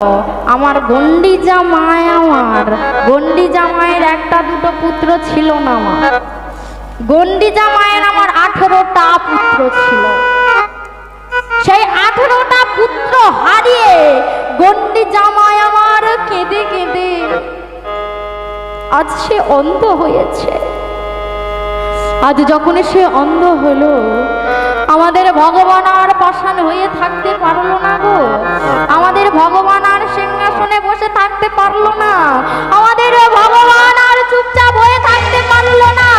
আমার গন্ডি জামাই, আমার গন্ডি জামাইয়ের একটা দুটো পুত্র ছিল না। আমার গন্ডি জামাইয়ের আমার 18টা পুত্র ছিল। সেই 18টা পুত্র হারিয়ে গন্ডি জামাই আমার কেঁদে কেঁদে আজ সে অন্ধ হয়েছে। আজ যখন সে অন্ধ হলো, আমাদের ভগবান আর পাষাণ হয়ে থাকতে পারলো না গো। আমাদের ভগবান আর সিংহাসনে বসে থাকতে পারলো না। আমাদের ভগবান আর চুপচাপ হয়ে থাকতে পারলো না।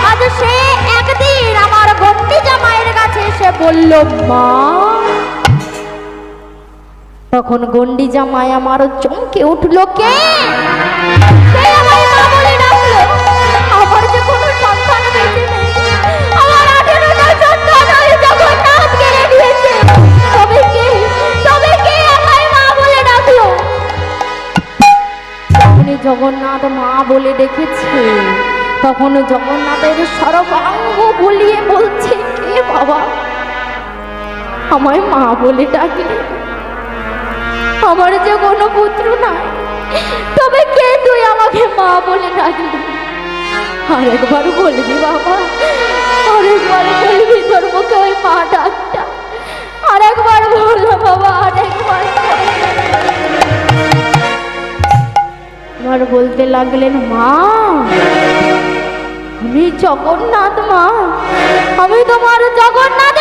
আজ সে একদিন আমার গন্ডি জামাইয়ের কাছে এসে বলল, মা। তখন গন্ডি জামাই আমার চমকে উঠলো, কে আমায় মা বলে ডাকলো? আমার যে কোনো সন্তান বেঁচে নেই, আমার 18টা সন্তান ওই জগন্নাথ কেড়ে নিয়েছে। তবে কে আমায় মা বলে ডাকলো? যখনই জগন্নাথ মা বলে ডেকেছে, তখন জগন্নাথের সর্বাঙ্গ বলিয়ে বলছে, কে বাবা আমায় মা বলে ডাকলি? আমার যে কোনো পুত্র নাই, তবে কে তুই আমাকে মা বলে ডাকলি? আরেকবার বলবি বাবা, আরেকবার বলবি তোর মুখে ওই মা ডাকটা? আরেকবার বল বাবা, আরেকবার। আমার বলতে লাগলেন, মা আমি জগন্নাথ, মা আমি তোমার জগন্নাথ